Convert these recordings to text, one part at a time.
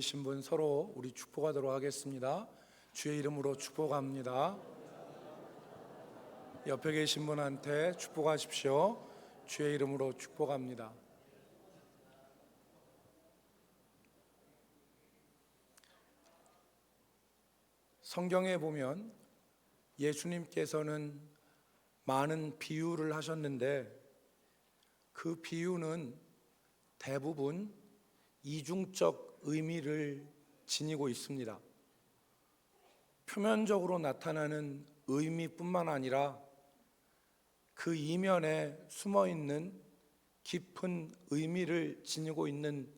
신분 서로 우리 축복하도록 하겠습니다. 주의 이름으로 축복합니다. 옆에 계신 분한테 축복하십시오. 주의 이름으로 축복합니다. 성경에 보면 예수님께서는 많은 비유를 하셨는데 그 비유는 대부분 이중적 의미를 지니고 있습니다. 표면적으로 나타나는 의미뿐만 아니라 그 이면에 숨어 있는 깊은 의미를 지니고 있는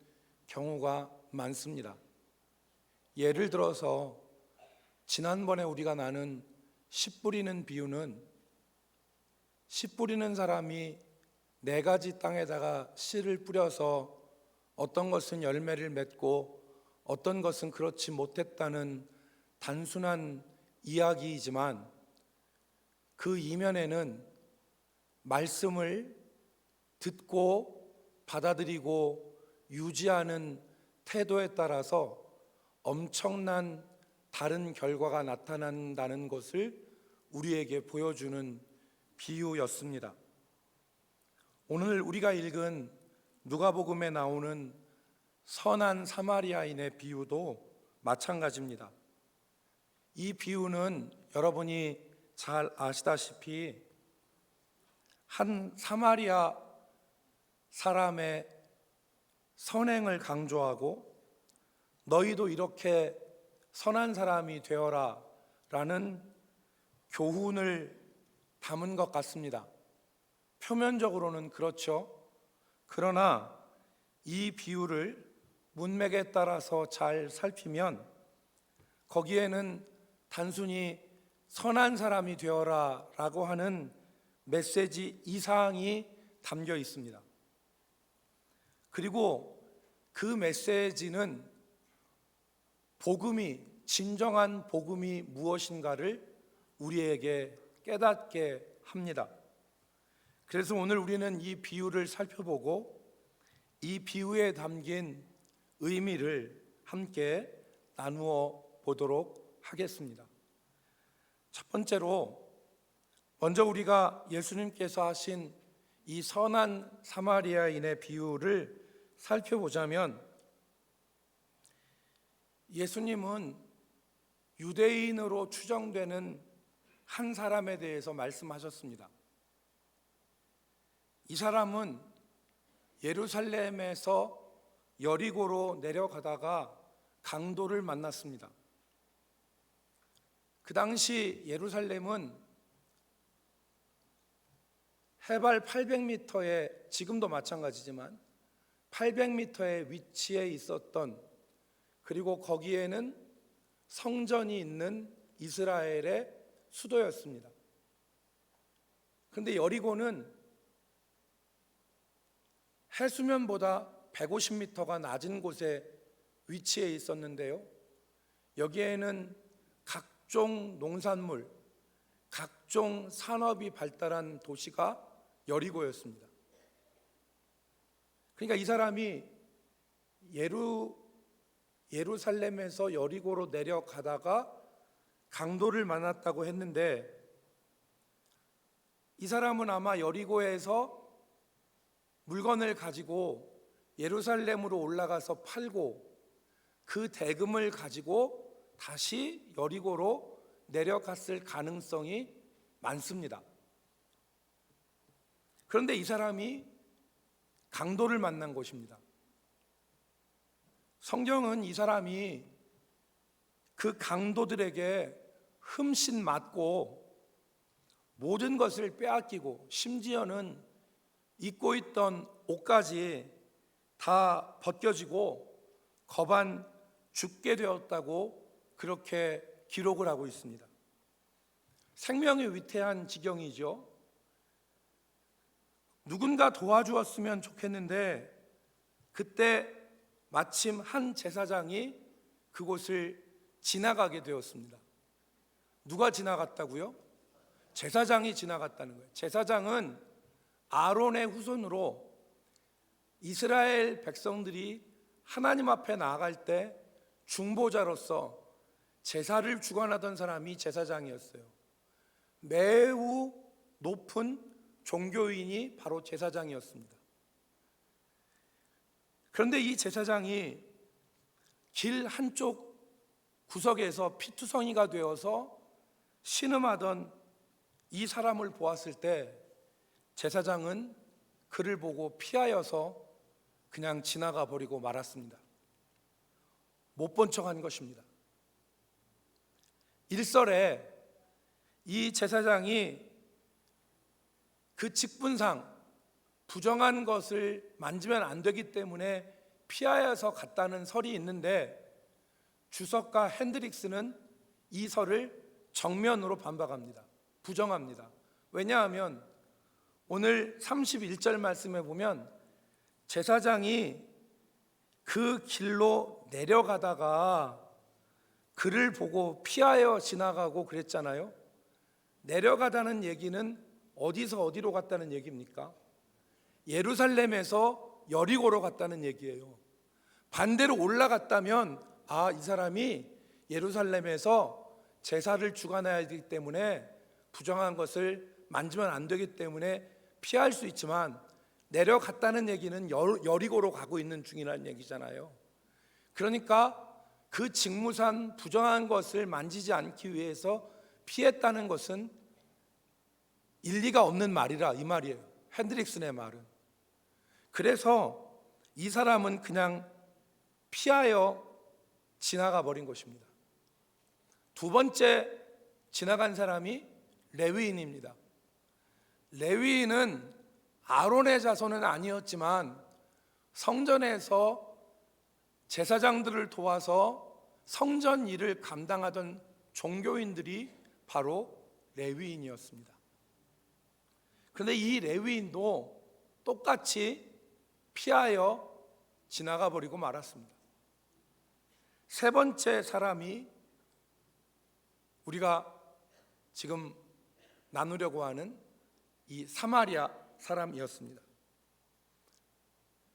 경우가 많습니다. 예를 들어서 지난번에 우리가 나눈 씨 뿌리는 비유는 씨 뿌리는 사람이 4가지 땅에다가 씨를 뿌려서 어떤 것은 열매를 맺고 어떤 것은 그렇지 못했다는 단순한 이야기이지만 그 이면에는 말씀을 듣고 받아들이고 유지하는 태도에 따라서 엄청난 다른 결과가 나타난다는 것을 우리에게 보여주는 비유였습니다. 오늘 우리가 읽은 누가복음에 나오는 선한 사마리아인의 비유도 마찬가지입니다. 이 비유는 여러분이 잘 아시다시피 한 사마리아 사람의 선행을 강조하고 너희도 이렇게 선한 사람이 되어라 라는 교훈을 담은 것 같습니다. 표면적으로는 그렇죠. 그러나 이 비유를 문맥에 따라서 잘 살피면 거기에는 단순히 선한 사람이 되어라 라고 하는 메시지 이상이 담겨 있습니다. 그리고 그 메시지는 복음이, 진정한 복음이 무엇인가를 우리에게 깨닫게 합니다. 그래서 오늘 우리는 이 비유를 살펴보고 이 비유에 담긴 의미를 함께 나누어 보도록 하겠습니다. 첫 번째로 먼저 우리가 예수님께서 하신 이 선한 사마리아인의 비유를 살펴보자면 예수님은 유대인으로 추정되는 한 사람에 대해서 말씀하셨습니다. 이 사람은 예루살렘에서 여리고로 내려가다가 강도를 만났습니다. 그 당시 예루살렘은 해발 800m에, 지금도 마찬가지지만 800m의 위치에 있었던, 그리고 거기에는 성전이 있는 이스라엘의 수도였습니다. 그런데 여리고는 해수면보다 150m가 낮은 곳에 위치해 있었는데요, 여기에는 각종 농산물, 각종 산업이 발달한 도시가 여리고였습니다. 그러니까 이 사람이 예루살렘에서 여리고로 내려가다가 강도를 만났다고 했는데, 이 사람은 아마 여리고에서 물건을 가지고 예루살렘으로 올라가서 팔고 그 대금을 가지고 다시 여리고로 내려갔을 가능성이 많습니다. 그런데 이 사람이 강도를 만난 것입니다. 성경은 이 사람이 그 강도들에게 흠씬 맞고 모든 것을 빼앗기고 심지어는 입고 있던 옷까지 다 벗겨지고 거반 죽게 되었다고 그렇게 기록을 하고 있습니다. 생명이 위태한 지경이죠. 누군가 도와주었으면 좋겠는데 그때 마침 한 제사장이 그곳을 지나가게 되었습니다. 누가 지나갔다고요? 제사장이 지나갔다는 거예요. 제사장은 아론의 후손으로 이스라엘 백성들이 하나님 앞에 나아갈 때 중보자로서 제사를 주관하던 사람이 제사장이었어요. 매우 높은 종교인이 바로 제사장이었습니다. 그런데 이 제사장이 길 한쪽 구석에서 피투성이가 되어서 신음하던 이 사람을 보았을 때 제사장은 그를 보고 피하여서 그냥 지나가 버리고 말았습니다. 못 본 척한 것입니다. 일설에 이 제사장이 그 직분상 부정한 것을 만지면 안 되기 때문에 피하여서 갔다는 설이 있는데, 주석가 핸드릭스는 이 설을 정면으로 반박합니다. 부정합니다. 왜냐하면 오늘 31절 말씀에 보면 제사장이 그 길로 내려가다가 그를 보고 피하여 지나가고 그랬잖아요. 내려가다는 얘기는 어디서 어디로 갔다는 얘기입니까? 예루살렘에서 여리고로 갔다는 얘기예요. 반대로 올라갔다면 이 사람이 예루살렘에서 제사를 주관해야 되기 때문에 부정한 것을 만지면 안 되기 때문에 피할 수 있지만, 내려갔다는 얘기는 여리고로 가고 있는 중이라는 얘기잖아요. 그러니까 그 직무상 부정한 것을 만지지 않기 위해서 피했다는 것은 일리가 없는 말이라, 이 말이에요. 핸드릭슨의 말은. 그래서 이 사람은 그냥 피하여 지나가 버린 것입니다. 두 번째 지나간 사람이 레위인입니다. 레위인은 아론의 자손은 아니었지만 성전에서 제사장들을 도와서 성전 일을 감당하던 종교인들이 바로 레위인이었습니다. 그런데 이 레위인도 똑같이 피하여 지나가 버리고 말았습니다. 세 번째 사람이 우리가 지금 나누려고 하는 이 사마리아 사람이었습니다.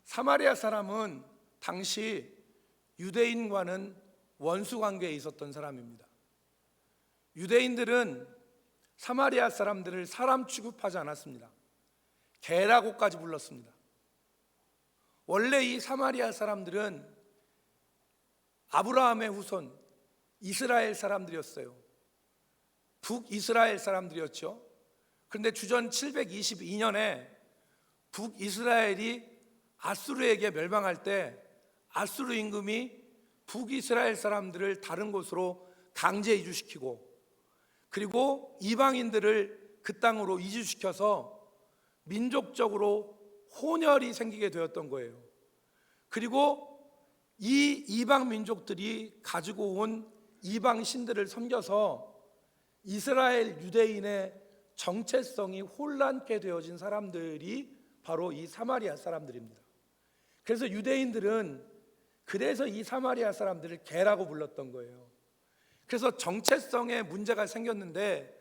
사마리아 사람은 당시 유대인과는 원수 관계에 있었던 사람입니다. 유대인들은 사마리아 사람들을 사람 취급하지 않았습니다. 개라고까지 불렀습니다. 원래 이 사마리아 사람들은 아브라함의 후손 이스라엘 사람들이었어요. 북이스라엘 사람들이었죠. 그런데 주전 722년에 북이스라엘이 아수르에게 멸망할 때 아수르 임금이 북이스라엘 사람들을 다른 곳으로 강제 이주시키고, 그리고 이방인들을 그 땅으로 이주시켜서 민족적으로 혼혈이 생기게 되었던 거예요. 그리고 이 이방 민족들이 가지고 온 이방 신들을 섬겨서 이스라엘 유대인의 정체성이 혼란케 되어진 사람들이 바로 이 사마리아 사람들입니다. 그래서 유대인들은 이 사마리아 사람들을 개라고 불렀던 거예요. 그래서 정체성에 문제가 생겼는데,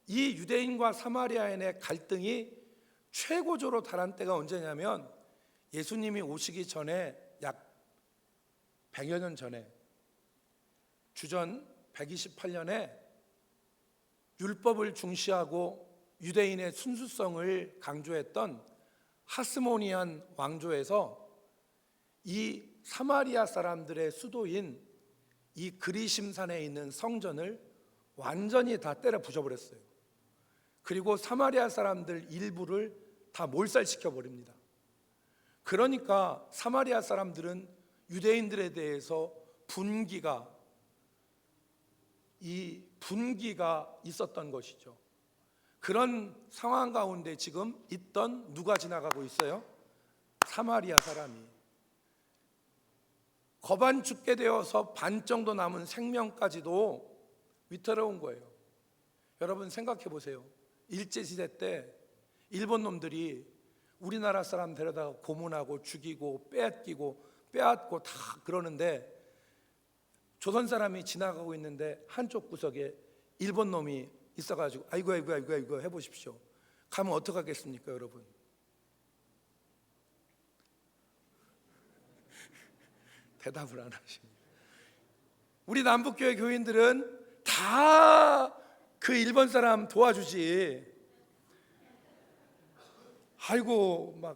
이 유대인과 사마리아인의 갈등이 최고조로 달한 때가 언제냐면 예수님이 오시기 전에 약 100여 년 전에, 주전 128년에 율법을 중시하고 유대인의 순수성을 강조했던 하스모니안 왕조에서 이 사마리아 사람들의 수도인 이 그리심산에 있는 성전을 완전히 다 때려 부숴버렸어요. 그리고 사마리아 사람들 일부를 다 몰살시켜 버립니다. 그러니까 사마리아 사람들은 유대인들에 대해서 분기가 있었던 것이죠. 그런 상황 가운데 지금 있던 누가 지나가고 있어요? 사마리아 사람이. 거반 죽게 되어서 반 정도 남은 생명까지도 위태로운 거예요. 여러분 생각해 보세요. 일제시대 때 일본 놈들이 우리나라 사람 데려다가 고문하고 죽이고 빼앗고 다 그러는데, 조선 사람이 지나가고 있는데 한쪽 구석에 일본 놈이 있어가지고 아이고 해보십시오. 가면 어떡하겠습니까, 여러분? 대답을 안 하십니다. 우리 남북교회 교인들은 다 그 일본 사람 도와주지. 아이고 막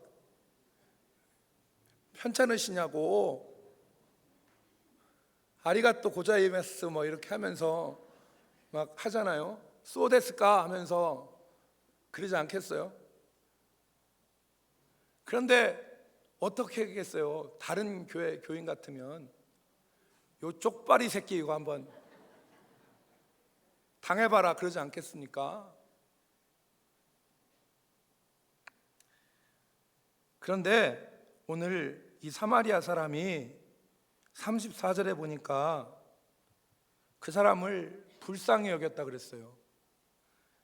편찮으시냐고 아리가또 고자이마스 뭐 이렇게 하면서 막 하잖아요. 소데스까 하면서 그러지 않겠어요? 그런데 어떻게 하겠어요? 다른 교회 교인 같으면 요 쪽발이 새끼 이거 한번 당해봐라 그러지 않겠습니까? 그런데 오늘 이 사마리아 사람이 34절에 보니까 그 사람을 불쌍히 여겼다 그랬어요.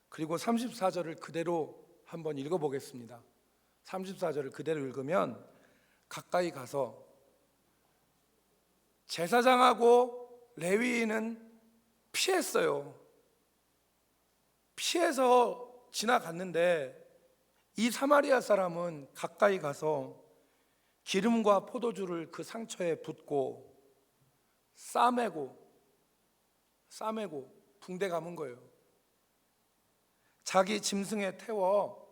그리고 34절을 그대로 한번 읽어보겠습니다. 34절을 그대로 읽으면 가까이 가서 제사장하고 레위인은 피했어요. 피해서 지나갔는데 이 사마리아 사람은 가까이 가서 기름과 포도주를 그 상처에 붓고 싸매고 붕대 감은 거예요. 자기 짐승에 태워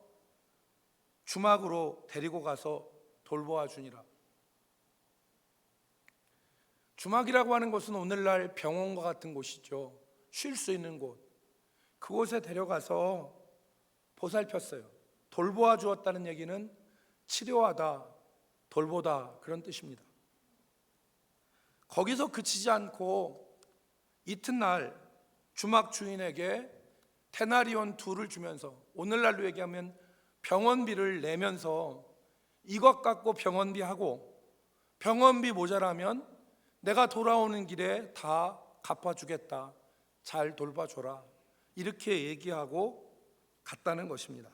주막으로 데리고 가서 돌보아 주니라. 주막이라고 하는 곳은 오늘날 병원과 같은 곳이죠. 쉴 수 있는 곳. 그곳에 데려가서 보살폈어요. 돌보아 주었다는 얘기는 치료하다, 돌보다 그런 뜻입니다. 거기서 그치지 않고 이튿날 주막 주인에게 데나리온 2를 주면서 오늘날로 얘기하면 병원비를 내면서 이것 갖고 병원비 하고 병원비 모자라면 내가 돌아오는 길에 다 갚아주겠다. 잘 돌봐줘라. 이렇게 얘기하고 갔다는 것입니다.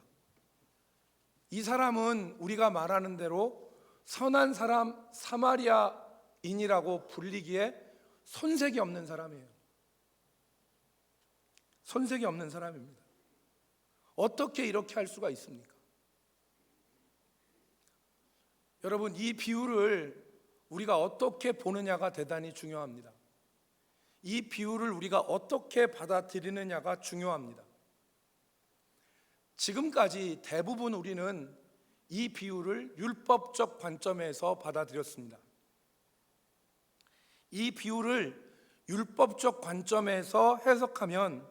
이 사람은 우리가 말하는 대로 선한 사람 사마리아인이라고 불리기에 손색이 없는 사람이에요. 손색이 없는 사람입니다. 어떻게 이렇게 할 수가 있습니까? 여러분, 이 비유를 우리가 어떻게 보느냐가 대단히 중요합니다. 이 비유를 우리가 어떻게 받아들이느냐가 중요합니다. 지금까지 대부분 우리는 이 비유를 율법적 관점에서 받아들였습니다. 이 비유를 율법적 관점에서 해석하면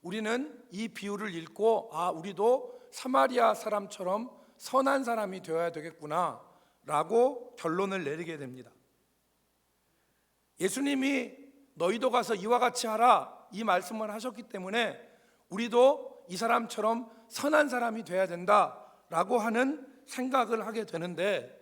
우리는 이 비유를 읽고 우리도 사마리아 사람처럼 선한 사람이 되어야 되겠구나 라고 결론을 내리게 됩니다. 예수님이 너희도 가서 이와 같이 하라 이 말씀을 하셨기 때문에 우리도 이 사람처럼 선한 사람이 되어야 된다라고 하는 생각을 하게 되는데,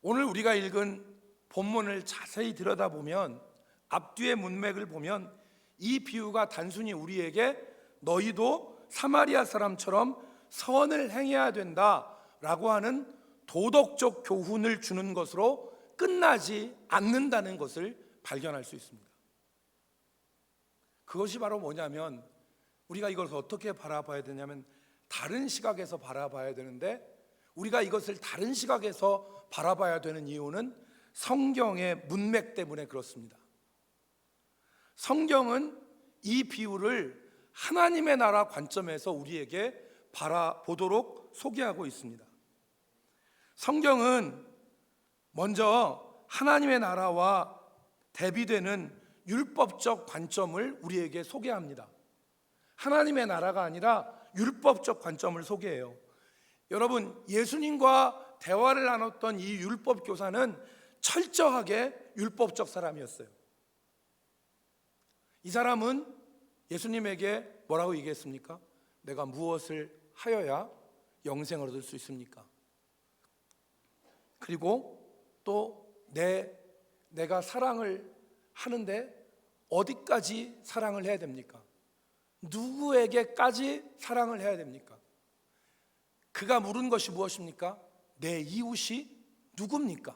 오늘 우리가 읽은 본문을 자세히 들여다보면 앞뒤의 문맥을 보면 이 비유가 단순히 우리에게 너희도 사마리아 사람처럼 선을 행해야 된다라고 하는 도덕적 교훈을 주는 것으로 끝나지 않는다는 것을 발견할 수 있습니다. 그것이 바로 뭐냐면 우리가 이것을 어떻게 바라봐야 되냐면 다른 시각에서 바라봐야 되는데, 우리가 이것을 다른 시각에서 바라봐야 되는 이유는 성경의 문맥 때문에 그렇습니다. 성경은 이 비유를 하나님의 나라 관점에서 우리에게 바라보도록 소개하고 있습니다. 성경은 먼저 하나님의 나라와 대비되는 율법적 관점을 우리에게 소개합니다. 하나님의 나라가 아니라 율법적 관점을 소개해요. 여러분, 예수님과 대화를 나눴던 이 율법 교사는 철저하게 율법적 사람이었어요. 이 사람은 예수님에게 뭐라고 얘기했습니까? 내가 무엇을 하여야 영생을 얻을 수 있습니까? 그리고 또 내가 사랑을 하는데 어디까지 사랑을 해야 됩니까? 누구에게까지 사랑을 해야 됩니까? 그가 물은 것이 무엇입니까? 내 이웃이 누굽니까?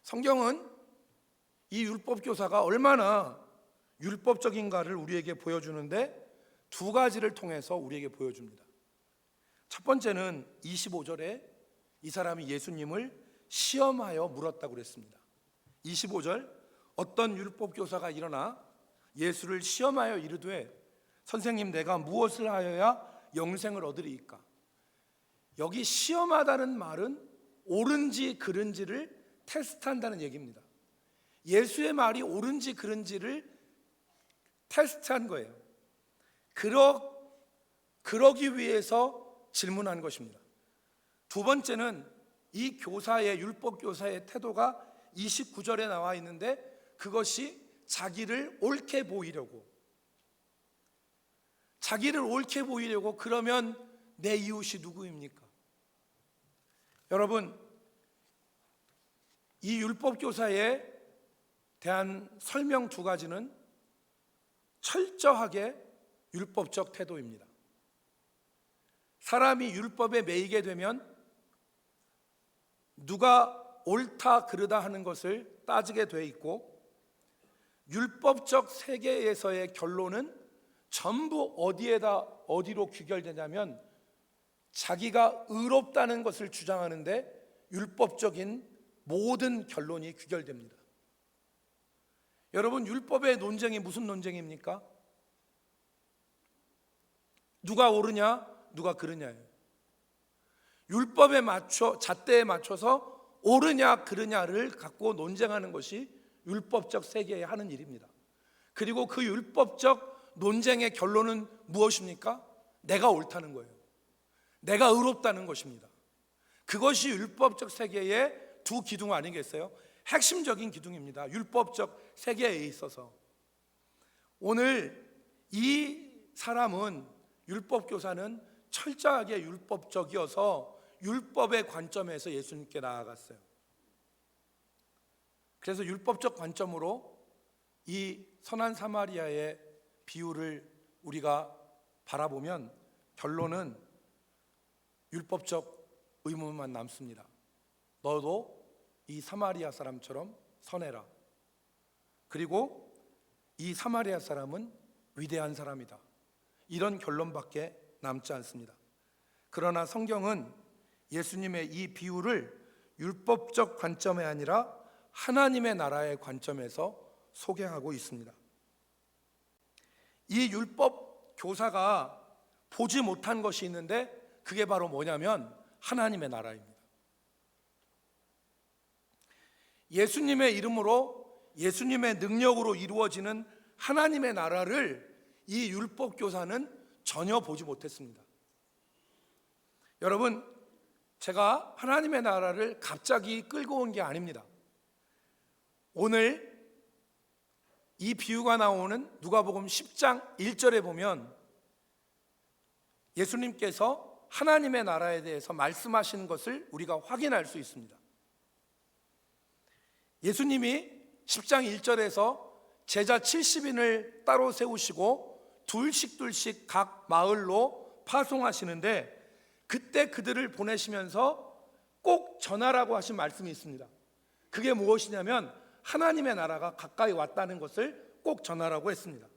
성경은 이 율법 교사가 얼마나 율법적인가를 우리에게 보여주는데 두 가지를 통해서 우리에게 보여줍니다. 첫 번째는 25절에 이 사람이 예수님을 시험하여 물었다고 그랬습니다. 25절, 어떤 율법 교사가 일어나 예수를 시험하여 이르되 선생님, 내가 무엇을 하여야 영생을 얻으리이까? 여기 시험하다는 말은 옳은지 그른지를 테스트한다는 얘기입니다. 예수의 말이 옳은지 그른지를 테스트한 거예요. 그러기 위해서 질문한 것입니다. 두 번째는 이 교사의, 율법 교사의 태도가 29절에 나와 있는데, 그것이 자기를 옳게 보이려고, 그러면 내 이웃이 누구입니까? 여러분, 이 율법 교사에 대한 설명 두 가지는 철저하게 율법적 태도입니다. 사람이 율법에 매이게 되면 누가 옳다 그르다 하는 것을 따지게 돼 있고, 율법적 세계에서의 결론은 전부 어디로 귀결되냐면 자기가 의롭다는 것을 주장하는데 율법적인 모든 결론이 귀결됩니다. 여러분, 율법의 논쟁이 무슨 논쟁입니까? 누가 옳으냐, 누가 그르냐예요. 율법에 맞춰, 잣대에 맞춰서 옳으냐 그르냐를 갖고 논쟁하는 것이 율법적 세계에 하는 일입니다. 그리고 그 율법적 논쟁의 결론은 무엇입니까? 내가 옳다는 거예요. 내가 의롭다는 것입니다. 그것이 율법적 세계의 두 기둥 아니겠어요? 핵심적인 기둥입니다. 율법적 세계에 있어서. 오늘 이 사람은, 율법 교사는 철저하게 율법적이어서 율법의 관점에서 예수님께 나아갔어요. 그래서 율법적 관점으로 이 선한 사마리아의 비유를 우리가 바라보면 결론은 율법적 의문만 남습니다. 너도 이 사마리아 사람처럼 선해라. 그리고 이 사마리아 사람은 위대한 사람이다. 이런 결론밖에 남지 않습니다. 그러나 성경은 예수님의 이 비유를 율법적 관점이 아니라 하나님의 나라의 관점에서 소개하고 있습니다. 이 율법 교사가 보지 못한 것이 있는데, 그게 바로 뭐냐면 하나님의 나라입니다. 예수님의 이름으로, 예수님의 능력으로 이루어지는 하나님의 나라를 이 율법 교사는 전혀 보지 못했습니다. 여러분, 제가 하나님의 나라를 갑자기 끌고 온 게 아닙니다. 오늘 이 비유가 나오는 누가복음 10장 1절에 보면 예수님께서 하나님의 나라에 대해서 말씀하시는 것을 우리가 확인할 수 있습니다. 예수님이 10장 1절에서 제자 70인을 따로 세우시고 둘씩 각 마을로 파송하시는데, 그때 그들을 보내시면서 꼭 전하라고 하신 말씀이 있습니다. 그게 무엇이냐면 하나님의 나라가 가까이 왔다는 것을 꼭 전하라고 했습니다.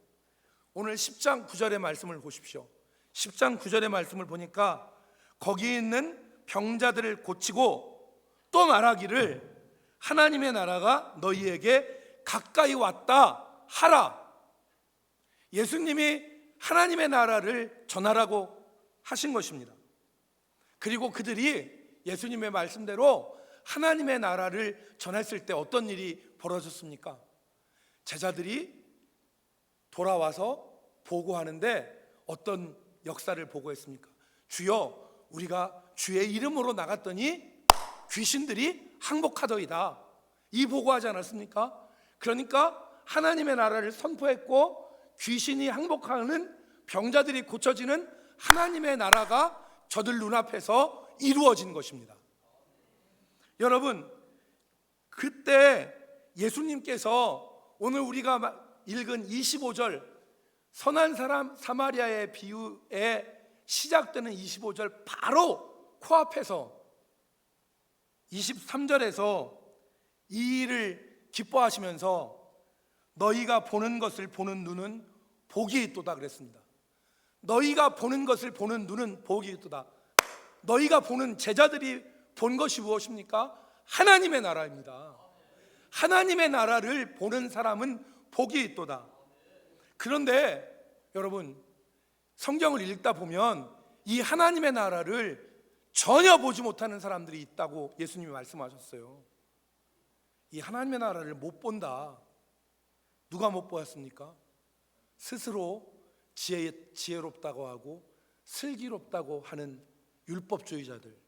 오늘 10장 9절의 말씀을 보십시오. 10장 9절의 말씀을 보니까 거기 있는 병자들을 고치고 또 말하기를 하나님의 나라가 너희에게 가까이 왔다 하라. 예수님이 하나님의 나라를 전하라고 하신 것입니다. 그리고 그들이 예수님의 말씀대로 하나님의 나라를 전했을 때 어떤 일이 벌어졌습니까? 제자들이 돌아와서 보고하는데 어떤 역사를 보고했습니까? 주여, 우리가 주의 이름으로 나갔더니 귀신들이 항복하더이다, 이 보고하지 않았습니까? 그러니까 하나님의 나라를 선포했고 귀신이 항복하는, 병자들이 고쳐지는 하나님의 나라가 저들 눈앞에서 이루어진 것입니다. 여러분, 그때 예수님께서 오늘 우리가 읽은 25절 선한 사람 사마리아의 비유에 시작되는 25절 바로 코앞에서 23절에서 이 일을 기뻐하시면서 너희가 보는 것을 보는 눈은 복이 있도다 그랬습니다. 너희가 보는 것을 보는 눈은 복이 있도다. 너희가 보는, 제자들이 본 것이 무엇입니까? 하나님의 나라입니다. 하나님의 나라를 보는 사람은 복이 있도다. 그런데 여러분, 성경을 읽다 보면 이 하나님의 나라를 전혀 보지 못하는 사람들이 있다고 예수님이 말씀하셨어요. 이 하나님의 나라를 못 본다. 누가 못 보았습니까? 스스로 지혜롭다고 하고 슬기롭다고 하는 율법주의자들,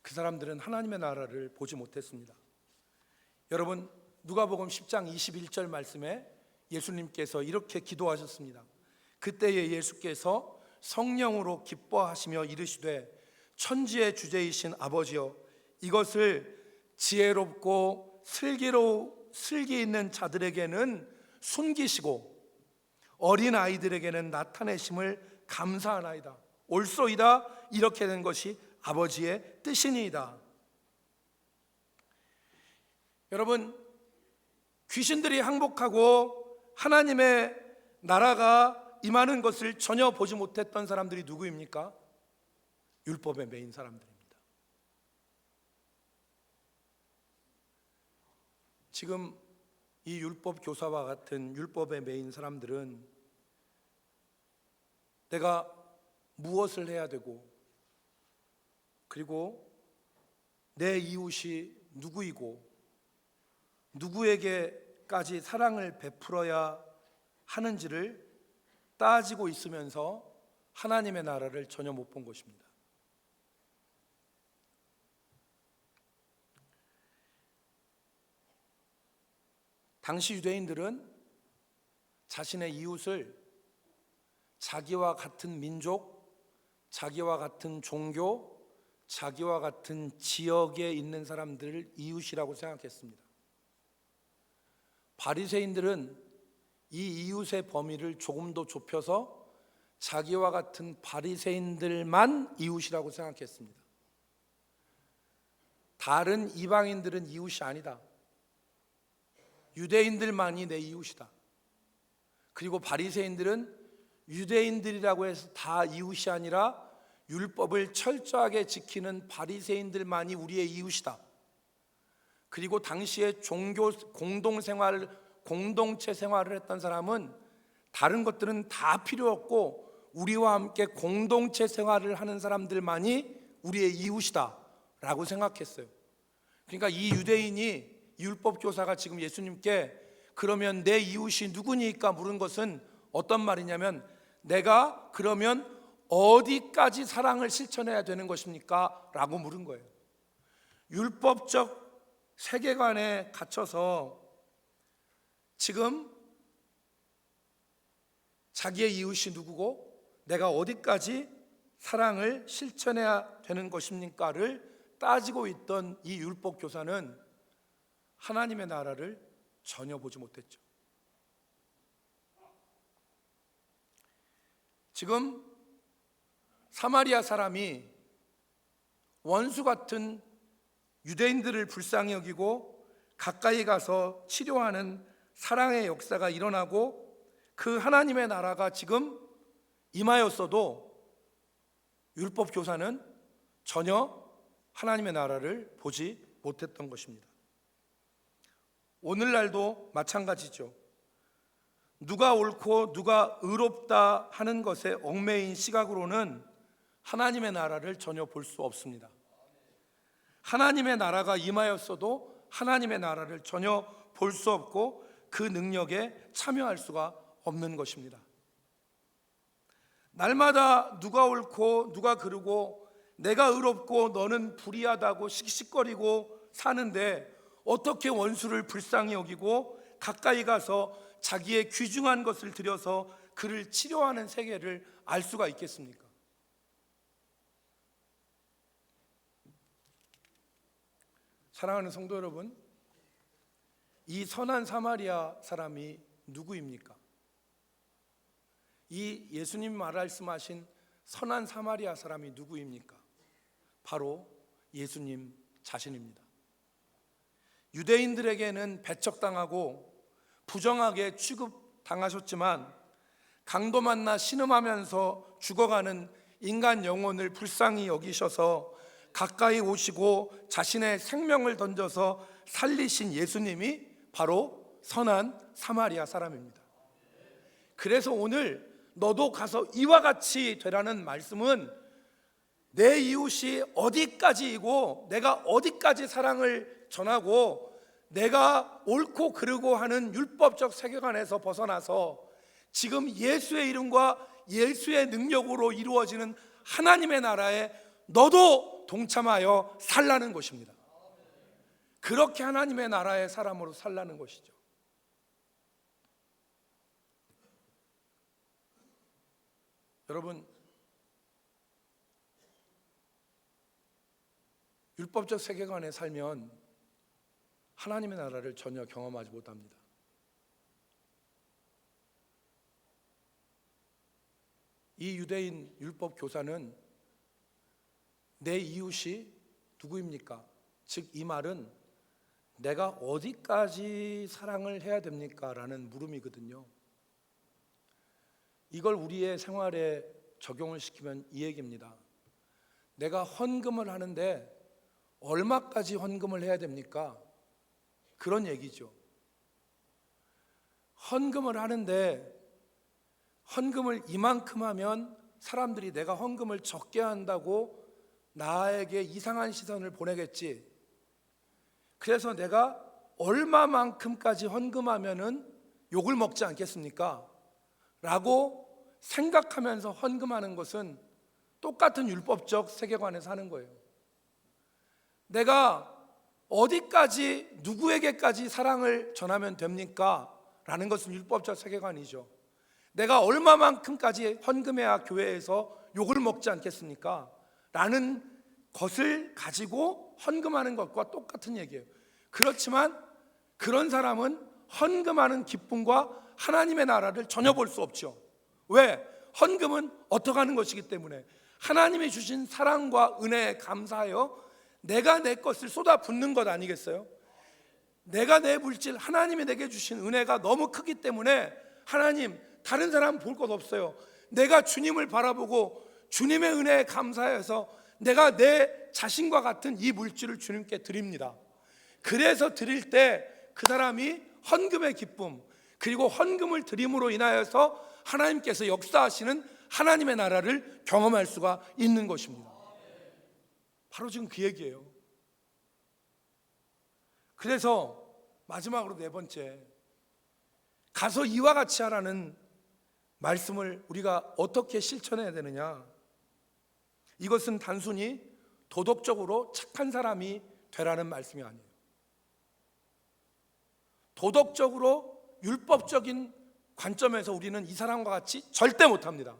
그 사람들은 하나님의 나라를 보지 못했습니다. 여러분, 누가복음 10장 21절 말씀에 예수님께서 이렇게 기도하셨습니다. 그때에 예수께서 성령으로 기뻐하시며 이르시되 천지의 주제이신 아버지여, 이것을 지혜롭고 슬기 있는 자들에게는 숨기시고 어린 아이들에게는 나타내심을 감사하나이다. 옳소이다. 이렇게 된 것이 아버지의 뜻이니이다. 여러분, 귀신들이 항복하고 하나님의 나라가 임하는 것을 전혀 보지 못했던 사람들이 누구입니까? 율법에 매인 사람들입니다. 지금 이 율법 교사와 같은 율법에 매인 사람들은 내가 무엇을 해야 되고, 그리고 내 이웃이 누구이고 누구에게까지 사랑을 베풀어야 하는지를 따지고 있으면서 하나님의 나라를 전혀 못 본 것입니다. 당시 유대인들은 자신의 이웃을 자기와 같은 민족, 자기와 같은 종교, 자기와 같은 지역에 있는 사람들을 이웃이라고 생각했습니다. 바리새인들은 이 이웃의 범위를 조금 더 좁혀서 자기와 같은 바리새인들만 이웃이라고 생각했습니다. 다른 이방인들은 이웃이 아니다. 유대인들만이 내 이웃이다. 그리고 바리새인들은 유대인들이라고 해서 다 이웃이 아니라 율법을 철저하게 지키는 바리새인들만이 우리의 이웃이다. 그리고 당시에 종교 공동체 생활을 했던 사람은 다른 것들은 다 필요 없고 우리와 함께 공동체 생활을 하는 사람들만이 우리의 이웃이다 라고 생각했어요. 그러니까 이 유대인이, 율법 교사가 지금 예수님께 그러면 내 이웃이 누구니까 물은 것은 어떤 말이냐면, 내가 그러면 어디까지 사랑을 실천해야 되는 것입니까? 라고 물은 거예요. 율법적 세계관에 갇혀서 지금 자기의 이웃이 누구고 내가 어디까지 사랑을 실천해야 되는 것입니까를 따지고 있던 이 율법 교사는 하나님의 나라를 전혀 보지 못했죠. 지금 사마리아 사람이 원수 같은 유대인들을 불쌍히 여기고 가까이 가서 치료하는 사랑의 역사가 일어나고 그 하나님의 나라가 지금 임하였어도 율법 교사는 전혀 하나님의 나라를 보지 못했던 것입니다. 오늘날도 마찬가지죠. 누가 옳고 누가 의롭다 하는 것에 얽매인 시각으로는 하나님의 나라를 전혀 볼 수 없습니다. 하나님의 나라가 임하였어도 하나님의 나라를 전혀 볼 수 없고 그 능력에 참여할 수가 없는 것입니다. 날마다 누가 옳고 누가 그르고 내가 의롭고 너는 불의하다고 씩씩거리고 사는데 어떻게 원수를 불쌍히 여기고 가까이 가서 자기의 귀중한 것을 들여서 그를 치료하는 세계를 알 수가 있겠습니까? 사랑하는 성도 여러분, 이 선한 사마리아 사람이 누구입니까? 이 예수님 말씀하신 선한 사마리아 사람이 누구입니까? 바로 예수님 자신입니다. 유대인들에게는 배척당하고 부정하게 취급당하셨지만 강도 만나 신음하면서 죽어가는 인간 영혼을 불쌍히 여기셔서 가까이 오시고 자신의 생명을 던져서 살리신 예수님이 바로 선한 사마리아 사람입니다. 그래서 오늘 너도 가서 이와 같이 되라는 말씀은 내 이웃이 어디까지이고 내가 어디까지 사랑을 전하고 내가 옳고 그르고 하는 율법적 세계관에서 벗어나서 지금 예수의 이름과 예수의 능력으로 이루어지는 하나님의 나라에 너도 동참하여 살라는 것입니다. 그렇게 하나님의 나라의 사람으로 살라는 것이죠. 여러분, 율법적 세계관에 살면 하나님의 나라를 전혀 경험하지 못합니다. 이 유대인 율법 교사는 내 이웃이 누구입니까? 즉 이 말은 내가 어디까지 사랑을 해야 됩니까? 라는 물음이거든요. 이걸 우리의 생활에 적용을 시키면 이 얘기입니다. 내가 헌금을 하는데 얼마까지 헌금을 해야 됩니까? 그런 얘기죠. 헌금을 하는데 헌금을 이만큼 하면 사람들이 내가 헌금을 적게 한다고 나에게 이상한 시선을 보내겠지. 그래서 내가 얼마만큼까지 헌금하면은 욕을 먹지 않겠습니까? 라고 생각하면서 헌금하는 것은 똑같은 율법적 세계관에서 하는 거예요. 내가 어디까지 누구에게까지 사랑을 전하면 됩니까? 라는 것은 율법적 세계관이죠. 내가 얼마만큼까지 헌금해야 교회에서 욕을 먹지 않겠습니까? 라는 것을 가지고 헌금하는 것과 똑같은 얘기예요. 그렇지만 그런 사람은 헌금하는 기쁨과 하나님의 나라를 전혀 볼 수 없죠. 왜? 헌금은 어떻게 하는 것이기 때문에 하나님이 주신 사랑과 은혜에 감사하여 내가 내 것을 쏟아붓는 것 아니겠어요? 내가 내 물질, 하나님이 내게 주신 은혜가 너무 크기 때문에 하나님, 다른 사람 볼 것 없어요. 내가 주님을 바라보고 주님의 은혜에 감사해서 내가 내 자신과 같은 이 물질을 주님께 드립니다. 그래서 드릴 때 그 사람이 헌금의 기쁨, 그리고 헌금을 드림으로 인하여서 하나님께서 역사하시는 하나님의 나라를 경험할 수가 있는 것입니다. 바로 지금 그 얘기예요. 그래서 마지막으로 네 번째, 가서 이와 같이 하라는 말씀을 우리가 어떻게 실천해야 되느냐? 이것은 단순히 도덕적으로 착한 사람이 되라는 말씀이 아니에요. 도덕적으로 율법적인 관점에서 우리는 이 사람과 같이 절대 못합니다.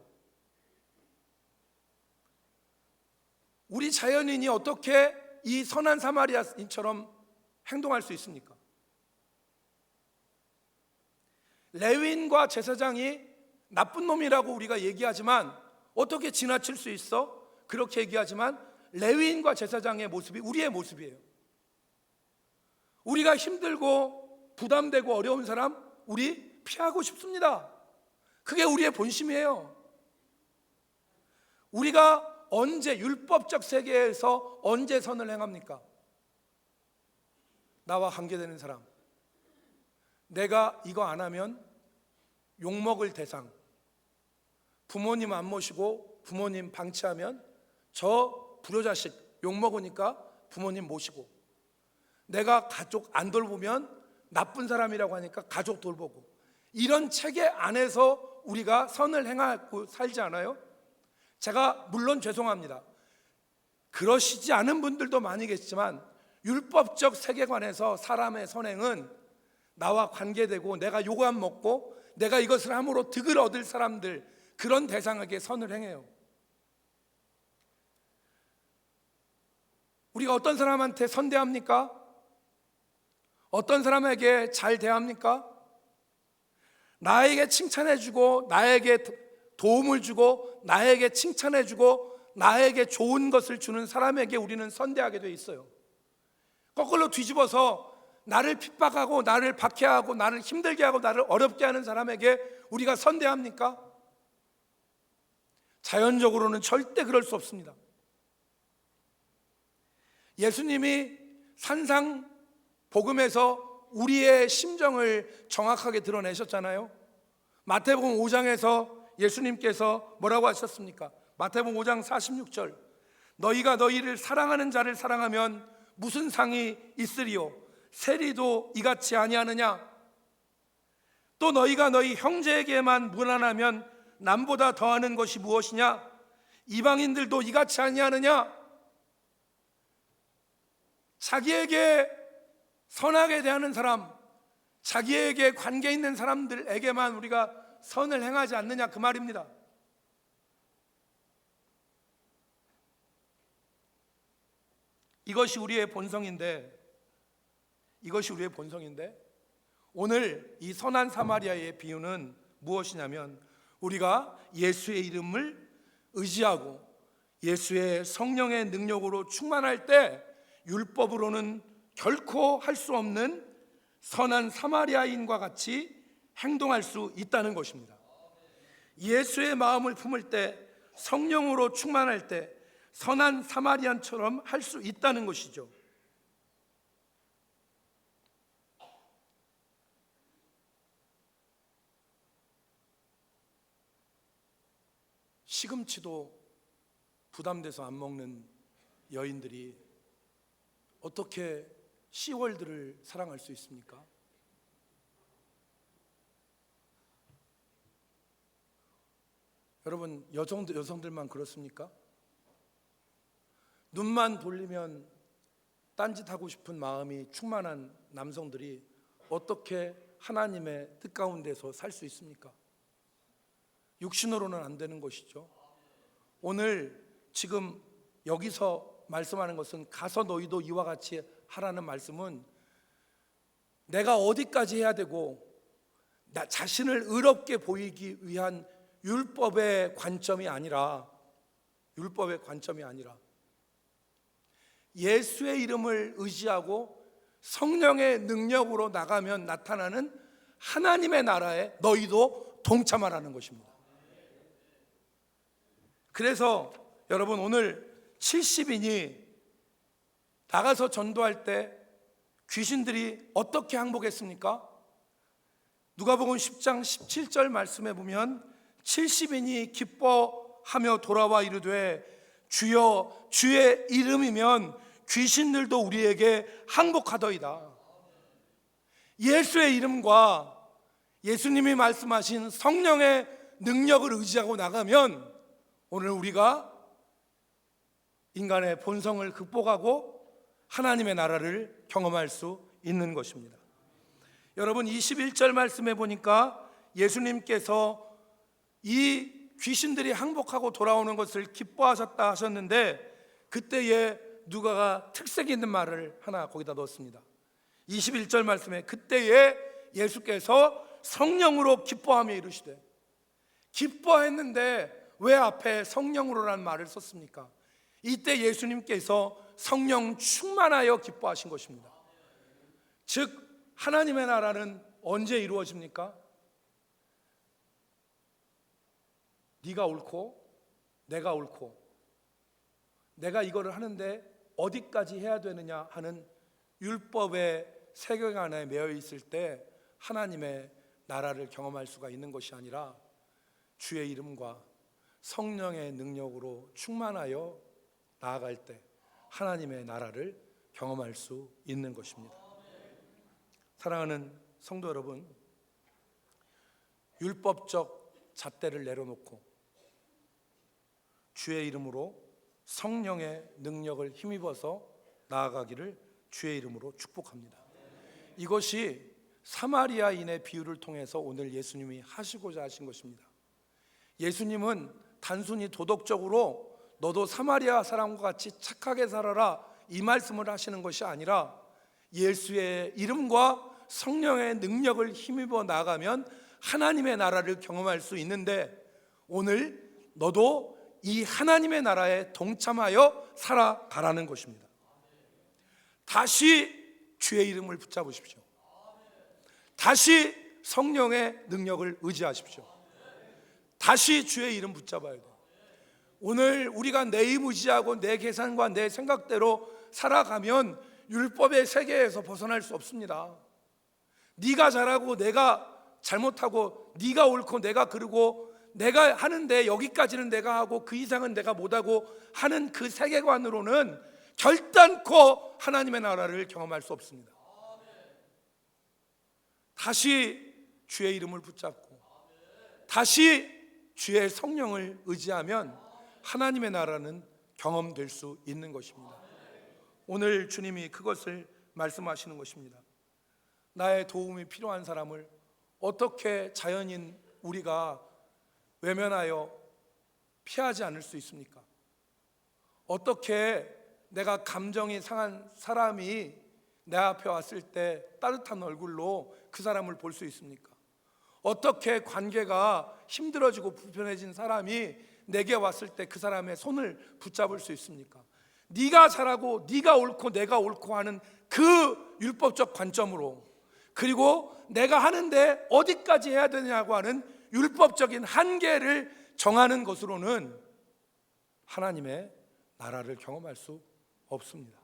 우리 자연인이 어떻게 이 선한 사마리아인처럼 행동할 수 있습니까? 레위인과 제사장이 나쁜 놈이라고 우리가 얘기하지만 어떻게 지나칠 수 있어? 그렇게 얘기하지만 레위인과 제사장의 모습이 우리의 모습이에요. 우리가 힘들고 부담되고 어려운 사람 우리 피하고 싶습니다. 그게 우리의 본심이에요. 우리가 언제 율법적 세계에서 언제 선을 행합니까? 나와 관계되는 사람, 내가 이거 안 하면 욕먹을 대상, 부모님 안 모시고 부모님 방치하면 저 불효자식 욕먹으니까 부모님 모시고, 내가 가족 안 돌보면 나쁜 사람이라고 하니까 가족 돌보고, 이런 체계 안에서 우리가 선을 행하고 살지 않아요? 제가 물론 죄송합니다. 그러시지 않은 분들도 많이 계시지만 율법적 세계관에서 사람의 선행은 나와 관계되고 내가 요거 안 먹고 내가 이것을 함으로 득을 얻을 사람들, 그런 대상에게 선을 행해요. 우리가 어떤 사람한테 선대합니까? 어떤 사람에게 잘 대합니까? 나에게 칭찬해주고 나에게 도움을 주고 나에게 칭찬해주고 나에게 좋은 것을 주는 사람에게 우리는 선대하게 돼 있어요. 거꾸로 뒤집어서 나를 핍박하고 나를 박해하고 나를 힘들게 하고 나를 어렵게 하는 사람에게 우리가 선대합니까? 자연적으로는 절대 그럴 수 없습니다. 예수님이 산상 복음에서 우리의 심정을 정확하게 드러내셨잖아요. 마태복음 5장에서 예수님께서 뭐라고 하셨습니까? 마태복음 5장 46절, 너희가 너희를 사랑하는 자를 사랑하면 무슨 상이 있으리요? 세리도 이같이 아니하느냐? 또 너희가 너희 형제에게만 무난하면 남보다 더하는 것이 무엇이냐? 이방인들도 이같이 아니하느냐? 자기에게 선하게 대하는 사람, 자기에게 관계 있는 사람들에게만 우리가 선을 행하지 않느냐, 그 말입니다. 이것이 우리의 본성인데 오늘 이 선한 사마리아의 비유는 무엇이냐면, 우리가 예수의 이름을 의지하고 예수의 성령의 능력으로 충만할 때 율법으로는 결코 할 수 없는 선한 사마리아인과 같이 행동할 수 있다는 것입니다. 예수의 마음을 품을 때, 성령으로 충만할 때 선한 사마리안처럼 할 수 있다는 것이죠. 시금치도 부담돼서 안 먹는 여인들이 어떻게 시월드를 사랑할 수 있습니까? 여러분, 여성들만 그렇습니까? 눈만 돌리면 딴짓하고 싶은 마음이 충만한 남성들이 어떻게 하나님의 뜻 가운데서 살 수 있습니까? 육신으로는 안 되는 것이죠. 오늘 지금 여기서 말씀하는 것은 가서 너희도 이와 같이 하라는 말씀은 내가 어디까지 해야 되고 나 자신을 의롭게 보이기 위한 율법의 관점이 아니라 예수의 이름을 의지하고 성령의 능력으로 나가면 나타나는 하나님의 나라에 너희도 동참하라는 것입니다. 그래서 여러분, 오늘 70인이 나가서 전도할 때 귀신들이 어떻게 항복했습니까? 누가복음 10장 17절 말씀에 보면 70인이 기뻐하며 돌아와 이르되 주여 주의 이름이면 귀신들도 우리에게 항복하더이다. 예수의 이름과 예수님이 말씀하신 성령의 능력을 의지하고 나가면 오늘 우리가 인간의 본성을 극복하고 하나님의 나라를 경험할 수 있는 것입니다. 여러분, 21절 말씀해 보니까 예수님께서 이 귀신들이 항복하고 돌아오는 것을 기뻐하셨다 하셨는데, 그때에 누가가 특색 있는 말을 하나 거기다 넣었습니다. 21절 말씀에 그때에 예수께서 성령으로 기뻐하며 이르시되, 기뻐했는데 왜 앞에 성령으로라는 말을 썼습니까? 이때 예수님께서 성령 충만하여 기뻐하신 것입니다. 즉 하나님의 나라는 언제 이루어집니까? 네가 옳고 내가 옳고 내가 이거를 하는데 어디까지 해야 되느냐 하는 율법의 세계관에 매여 있을 때 하나님의 나라를 경험할 수가 있는 것이 아니라 주의 이름과 성령의 능력으로 충만하여 나아갈 때 하나님의 나라를 경험할 수 있는 것입니다. 사랑하는 성도 여러분, 율법적 잣대를 내려놓고 주의 이름으로 성령의 능력을 힘입어서 나아가기를 주의 이름으로 축복합니다. 이것이 사마리아인의 비유를 통해서 오늘 예수님이 하시고자 하신 것입니다. 예수님은 단순히 도덕적으로 너도 사마리아 사람과 같이 착하게 살아라 이 말씀을 하시는 것이 아니라 예수의 이름과 성령의 능력을 힘입어 나가면 하나님의 나라를 경험할 수 있는데, 오늘 너도 이 하나님의 나라에 동참하여 살아가라는 것입니다. 다시 주의 이름을 붙잡으십시오. 다시 성령의 능력을 의지하십시오. 다시 주의 이름 붙잡아야 돼요. 오늘 우리가 내 힘 의지하고 내 계산과 내 생각대로 살아가면 율법의 세계에서 벗어날 수 없습니다. 네가 잘하고 내가 잘못하고, 네가 옳고 내가 그르고, 내가 하는데 여기까지는 내가 하고 그 이상은 내가 못하고 하는 그 세계관으로는 결단코 하나님의 나라를 경험할 수 없습니다. 다시 주의 이름을 붙잡고 다시 주의 성령을 의지하면 하나님의 나라는 경험될 수 있는 것입니다. 오늘 주님이 그것을 말씀하시는 것입니다. 나의 도움이 필요한 사람을 어떻게 자연인 우리가 외면하여 피하지 않을 수 있습니까? 어떻게 내가 감정이 상한 사람이 내 앞에 왔을 때 따뜻한 얼굴로 그 사람을 볼 수 있습니까? 어떻게 관계가 힘들어지고 불편해진 사람이 내게 왔을 때 그 사람의 손을 붙잡을 수 있습니까? 네가 잘하고 네가 옳고 내가 옳고 하는 그 율법적 관점으로, 그리고 내가 하는데 어디까지 해야 되냐고 하는 율법적인 한계를 정하는 것으로는 하나님의 나라를 경험할 수 없습니다.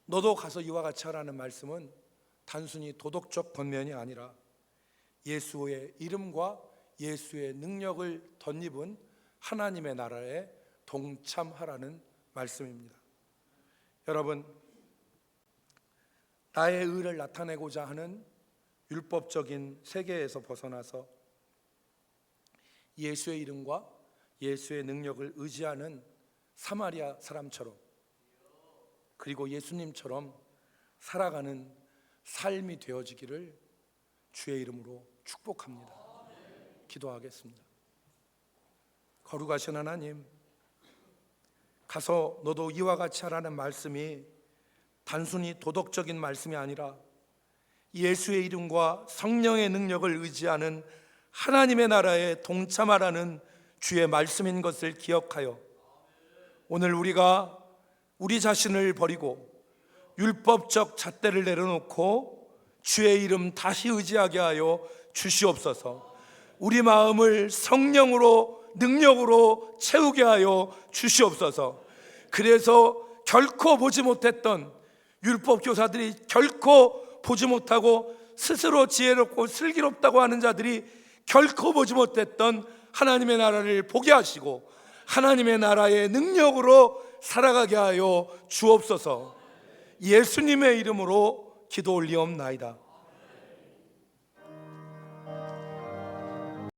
너도 가서 이와 같이 하라는 말씀은 단순히 도덕적 권면이 아니라 예수의 이름과 예수의 능력을 덧입은 하나님의 나라에 동참하라는 말씀입니다. 여러분, 나의 의를 나타내고자 하는 율법적인 세계에서 벗어나서 예수의 이름과 예수의 능력을 의지하는 사마리아 사람처럼, 그리고 예수님처럼 살아가는 삶이 되어지기를 주의 이름으로 축복합니다. 기도하겠습니다. 거룩하신 하나님, 가서 너도 이와 같이 하라는 말씀이 단순히 도덕적인 말씀이 아니라 예수의 이름과 성령의 능력을 의지하는 하나님의 나라에 동참하라는 주의 말씀인 것을 기억하여 오늘 우리가 우리 자신을 버리고 율법적 잣대를 내려놓고 주의 이름 다시 의지하게 하여 주시옵소서. 우리 마음을 성령으로 능력으로 채우게 하여 주시옵소서. 그래서 결코 보지 못했던 율법 교사들이 결코 보지 못하고 스스로 지혜롭고 슬기롭다고 하는 자들이 결코 보지 못했던 하나님의 나라를 보게 하시고 하나님의 나라의 능력으로 살아가게 하여 주옵소서. 예수님의 이름으로 기도 올리옵나이다.